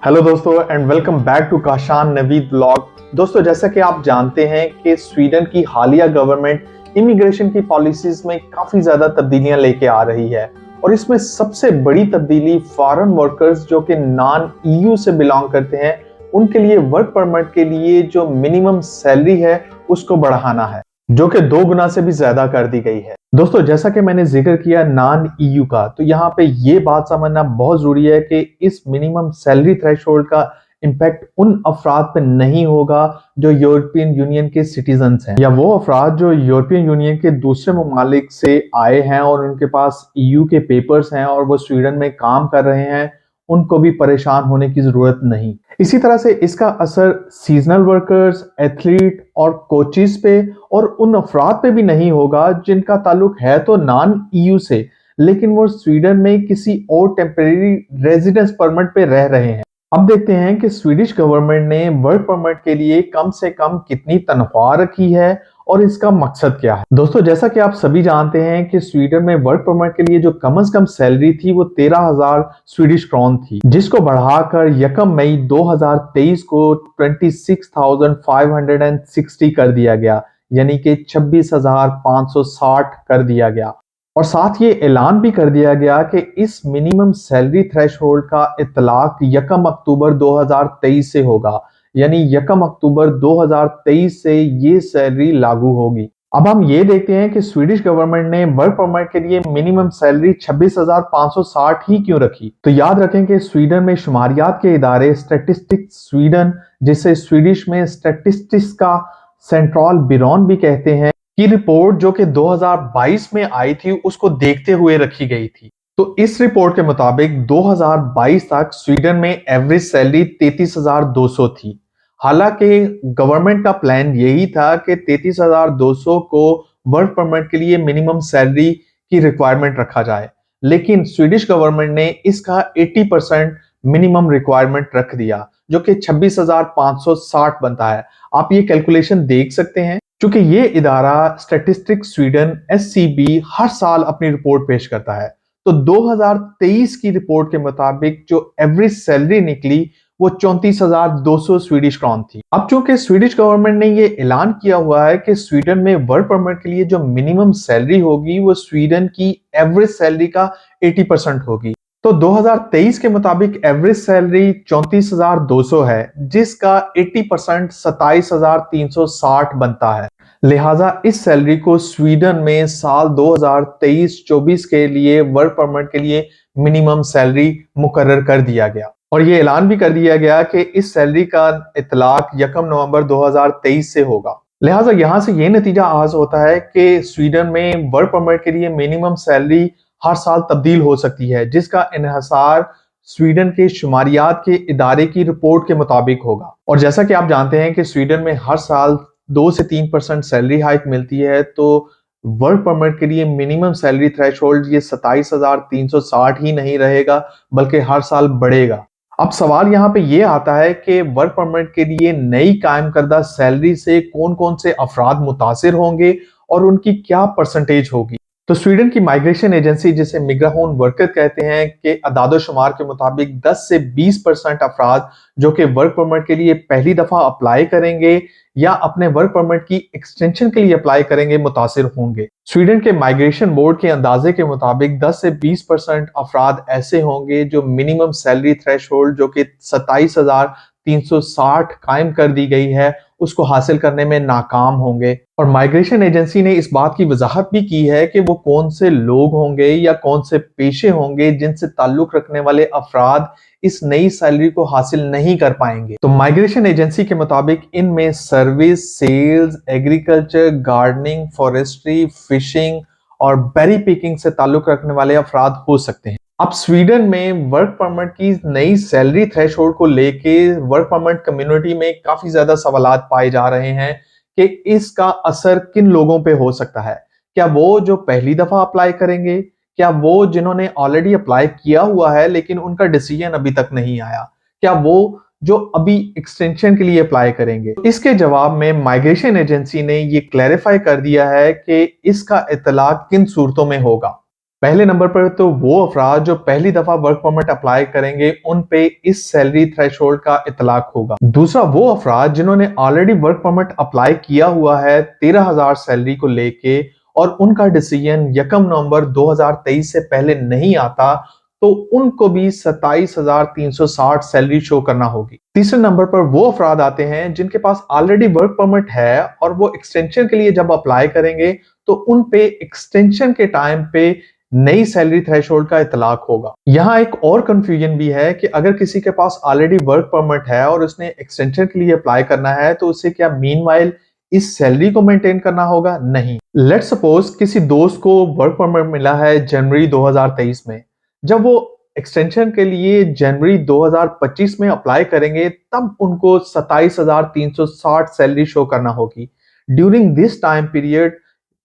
Hello दोस्तों and welcome back to Kashan Naveed vlog. दोस्तों, जैसा कि आप जानते हैं कि स्वीडन की हालिया गवर्नमेंट इमिग्रेशन की पॉलिसीज में काफी ज्यादा तब्दीलियां लेके आ रही है और इसमें सबसे बड़ी तब्दीली फॉरेन वर्कर्स जो कि नॉन ईयू से बिलोंग करते हैं उनके लिए वर्क परमिट के लिए जो मिनिमम सैलरी है उसको बढ़ाना है, जो कि 2 गुना से भी ज्यादा कर दी गई है। दोस्तों, जैसा कि मैंने जिक्र किया नॉन ईयू का, तो यहाँ पे ये बात समझना बहुत जरूरी है कि इस मिनिमम सैलरी थ्रेशोल्ड का इम्पैक्ट उन अफराद पे नहीं होगा जो यूरोपियन यूनियन के सिटीजन्स हैं या वो अफराद जो यूरोपियन यूनियन के दूसरे ममालिक से आए हैं और उनके पास ईयू के पेपर्स हैं और वो स्वीडन में काम कर रहे हैं, उनको भी परेशान होने की जरूरत नहीं। इसी तरह से इसका असर सीजनल वर्कर्स, एथलीट और कोचिज पे और उन अफराद पे भी नहीं होगा जिनका ताल्लुक है तो नॉन ईयू से, लेकिन वो स्वीडन में किसी और टेम्परेरी रेजिडेंस परमिट पे रह रहे हैं। अब देखते हैं कि स्वीडिश गवर्नमेंट ने वर्क परमिट के लिए कम से कम कितनी तनख्वाह रखी है और इसका मकसद क्या है। दोस्तों, जैसा कि आप सभी जानते हैं कि स्वीडन में वर्क परमिट के लिए जो कम से कम सैलरी थी वो 13,000 स्वीडिश क्रोन थी, जिसको बढ़ाकर 1 मई 2023 को 26,560 कर दिया गया, यानी कि 26,560 कर दिया गया। और साथ ये ऐलान भी कर दिया गया कि इस मिनिमम सैलरी थ्रेशोल्ड का इतलाक 1 अक्टूबर 2023 से होगा, यानी 1 अक्टूबर 2023 से ये सैलरी लागू होगी। अब हम ये देखते हैं कि स्वीडिश गवर्नमेंट ने वर्क परमिट के लिए मिनिमम सैलरी 26,560 ही क्यों रखी। तो याद रखें कि स्वीडन में शुमारियात के इदारे स्टैटिस्टिक्स स्वीडन, जिसे स्वीडिश में स्टैटिस्टिक्स का सेंट्रल बिरोन भी कहते हैं, की रिपोर्ट जो कि 2022 में आई थी उसको देखते हुए रखी गई थी। तो इस रिपोर्ट के मुताबिक 2022 तक स्वीडन में एवरेज सैलरी 33,200 थी। हालांकि गवर्नमेंट का प्लान यही था कि 33,200 को वर्क परमिट के लिए मिनिमम सैलरी की रिक्वायरमेंट रखा जाए, लेकिन स्वीडिश गवर्नमेंट ने इसका 80% मिनिमम रिक्वायरमेंट रख दिया, जो कि 26,560 बनता है। आप ये कैलकुलेशन देख सकते हैं। क्योंकि ये इदारा स्टैटिस्टिक्स स्वीडन एससीबी हर साल अपनी रिपोर्ट पेश करता है, तो 2023 की रिपोर्ट के मुताबिक जो एवरेज सैलरी निकली वो 34,200 स्वीडिश क्रोन थी। अब चूंकि स्वीडिश गवर्नमेंट ने ये ऐलान किया हुआ है कि स्वीडन में वर्क परमिट के लिए जो मिनिमम सैलरी होगी वो स्वीडन की एवरेज सैलरी का 80% होगी, तो 2023 के मुताबिक एवरेज सैलरी 34,200 है, जिसका 80% 27,360 बनता है। लिहाजा इस सैलरी को स्वीडन में साल 2023-24 के लिए वर्क परमिट के लिए मिनिमम सैलरी मुकर्रर कर दिया गया और ये ऐलान भी कर दिया गया कि इस सैलरी का इतलाक 1 नवंबर 2023 से होगा। लिहाजा यहां से ये नतीजा आज होता है कि स्वीडन में वर्क परमिट के लिए मिनिमम सैलरी हर साल तब्दील हो सकती है, जिसका इन्हिसार स्वीडन के शुमारियात के इदारे की रिपोर्ट के मुताबिक होगा। और जैसा कि आप जानते हैं कि स्वीडन में हर साल 2 से 3% सैलरी हाइक मिलती है, तो वर्क परमिट के लिए मिनिमम सैलरी थ्रेशोल्ड ये 27,360 ही नहीं रहेगा, बल्कि हर साल बढ़ेगा। अब सवाल यहाँ पे ये आता है कि वर्क परमिट के लिए नई कायम करदा सैलरी से कौन कौन से अफराद मुतासिर होंगे और उनकी क्या परसेंटेज होगी। तो स्वीडन की माइग्रेशन एजेंसी, जिसे मिग्राहोन वर्कर कहते हैं, के अदादो-शुमार के मुताबिक 10 से 20% अफराद जो कि वर्क परमिट के लिए पहली दफा अप्लाई करेंगे या अपने वर्क परमिट की एक्सटेंशन के लिए अप्लाई करेंगे, मुतासिर होंगे। स्वीडन के माइग्रेशन बोर्ड के अंदाजे के मुताबिक 10 से 20% अफराद ऐसे होंगे जो मिनिमम सैलरी थ्रेशोल्ड जो कि 27,360 कायम कर दी गई है उसको हासिल करने में नाकाम होंगे। और माइग्रेशन एजेंसी ने इस बात की वजाहत भी की है कि वो कौन से लोग होंगे या कौन से पेशे होंगे जिनसे ताल्लुक रखने वाले अफराद इस नई सैलरी को हासिल नहीं कर पाएंगे। तो माइग्रेशन एजेंसी के मुताबिक इनमें service, sales, agriculture, gardening, forestry, fishing और बेरी पिकिंग से ताल्लुक रखने वाले अफराद हो सकते हैं। अब स्वीडन में वर्क परमिट की नई सैलरी थ्रेशोल्ड को लेके वर्क परमिट कम्युनिटी में काफी ज्यादा सवालात पाए जा रहे हैं कि इसका असर किन लोगों पे हो सकता है। क्या वो जो पहली दफा अप्लाई करेंगे, क्या वो जिन्होंने ऑलरेडी अप्लाई किया हुआ है लेकिन उनका डिसीजन अभी तक नहीं आया, क्या वो जो अभी एक्सटेंशन के लिए अप्लाई करेंगे। इसके जवाब में माइग्रेशन एजेंसी ने ये क्लैरिफाई कर दिया है कि इसका इतलाक किन सूरतों में होगा। पहले नंबर पर तो वो अफराद जो पहली दफा वर्क परमिट अप्लाई करेंगे उन पे इस सैलरी थ्रेशोल्ड का इतलाक होगा। दूसरा वो अफराद जिन्होंने ऑलरेडी वर्क परमिट अप्लाई किया हुआ है 13,000 सैलरी को लेके और उनका डिसीजन 1 नवंबर 2023 से पहले नहीं आता, तो उनको भी 27,360 सैलरी शो करना होगी। तीसरे नंबर पर वो अफराद आते हैं जिनके पास ऑलरेडी वर्क परमिट है और वो एक्सटेंशन के लिए जब अप्लाई करेंगे तो उन पे एक्सटेंशन के टाइम पे नई सैलरी थ्रेशोल्ड का इतलाक होगा। यहाँ एक और कंफ्यूजन भी है कि अगर किसी के पास ऑलरेडी वर्क परमिट है और उसने एक्सटेंशन के लिए अप्लाई करना है तो उसे क्या मीनवाइल इस सैलरी को मेंटेन करना होगा? नहीं। लेट्स सपोज किसी दोस्त को वर्क परमिट मिला है जनवरी 2023 में। जब वो एक्सटेंशन के लिए जनवरी 2025 में अप्लाई करेंगे तब उनको 27,360 सैलरी शो करना होगी। ड्यूरिंग दिस टाइम पीरियड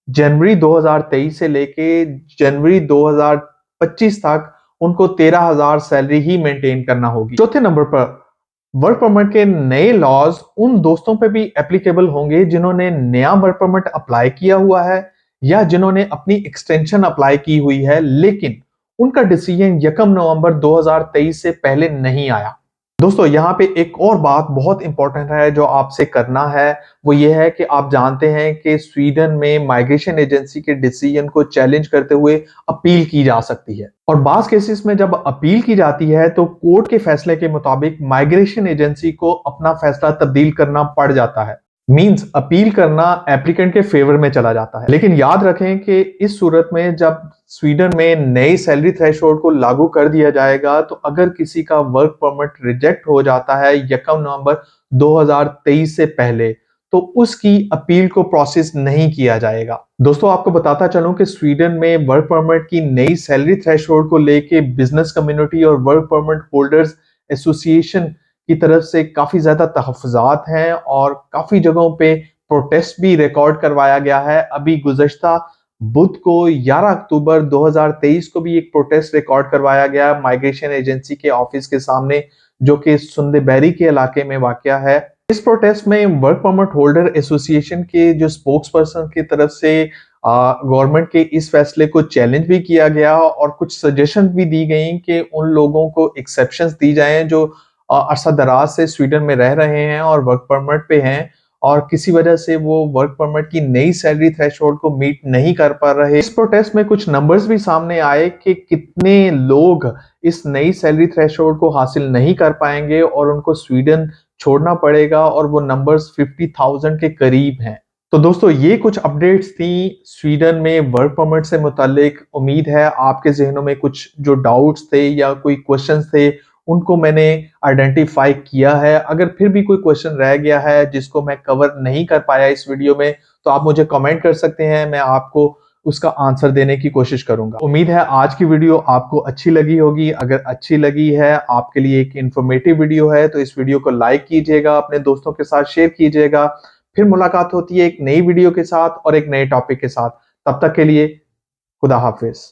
जनवरी 2023 से लेके जनवरी 2025 तक उनको 13,000 सैलरी ही मेंटेन करना होगी। चौथे नंबर पर वर्क परमिट के नए लॉज उन दोस्तों पे भी एप्लीकेबल होंगे जिन्होंने नया वर्क परमिट अप्लाई किया हुआ है या जिन्होंने अपनी एक्सटेंशन अप्लाई की हुई है लेकिन उनका डिसीजन 1 नवंबर 2023 से पहले नहीं आया। दोस्तों यहाँ पे एक और बात बहुत इंपॉर्टेंट है जो आपसे करना है, वो ये है कि आप जानते हैं कि स्वीडन में माइग्रेशन एजेंसी के डिसीजन को चैलेंज करते हुए अपील की जा सकती है और बास केसेस में जब अपील की जाती है तो कोर्ट के फैसले के मुताबिक माइग्रेशन एजेंसी को अपना फैसला तब्दील करना पड़ जाता है। मींस अपील करना एप्लीकेंट के फेवर में चला जाता है। लेकिन याद रखें कि इस सूरत में जब स्वीडन में नई सैलरी थ्रेशोल्ड को लागू कर दिया जाएगा तो अगर किसी का वर्क परमिट रिजेक्ट हो जाता है 1 नवंबर 2023 से पहले तो उसकी अपील को प्रोसेस नहीं किया जाएगा। दोस्तों आपको बताता चलूं कि स्वीडन में वर्क परमिट की नई सैलरी थ्रेशोल्ड को लेके बिजनेस कम्युनिटी और वर्क परमिट होल्डर्स एसोसिएशन की तरफ से काफी ज्यादा तहफ्फुज़ात हैं और काफी जगहों पे प्रोटेस्ट भी रिकॉर्ड करवाया गया है। अभी गुज़श्ता बुध को 11 अक्टूबर 2023 को भी एक प्रोटेस्ट रिकॉर्ड करवाया गया माइग्रेशन एजेंसी के ऑफिस के सामने जो कि सुंदरबेरी के इलाके में वाक़या है। इस प्रोटेस्ट में वर्क परमिट होल्डर एसोसिएशन के जो स्पोक्स पर्सन की तरफ से गवर्नमेंट के इस फैसले को चैलेंज भी किया गया और कुछ सजेशन भी दी गई कि उन लोगों को एक्सेप्शंस दी जाएं जो अरसा दराज से स्वीडन में रह रहे हैं और वर्क परमिट पे हैं और किसी वजह से वो वर्क परमिट की नई सैलरी थ्रेशोल्ड को मीट नहीं कर पा रहे। इस प्रोटेस्ट में कुछ नंबर्स भी सामने आए कि कितने लोग इस नई सैलरी थ्रेशोल्ड को हासिल नहीं कर पाएंगे और उनको स्वीडन छोड़ना पड़ेगा और वो नंबर्स 50,000 के करीब हैं। तो दोस्तों ये कुछ अपडेट्स थी स्वीडन में वर्क परमिट से मुतालिक। उम्मीद है आपके जहनों में कुछ जो डाउट्स थे या कोई क्वेश्चंस थे उनको मैंने आइडेंटिफाई किया है। अगर फिर भी कोई क्वेश्चन रह गया है जिसको मैं कवर नहीं कर पाया इस वीडियो में तो आप मुझे कमेंट कर सकते हैं, मैं आपको उसका आंसर देने की कोशिश करूंगा। उम्मीद है आज की वीडियो आपको अच्छी लगी होगी। अगर अच्छी लगी है, आपके लिए एक इंफॉर्मेटिव वीडियो है तो इस वीडियो को लाइक कीजिएगा, अपने दोस्तों के साथ शेयर कीजिएगा। फिर मुलाकात होती है एक नई वीडियो के साथ और एक नए टॉपिक के साथ। तब तक के लिए खुदा हाफिज।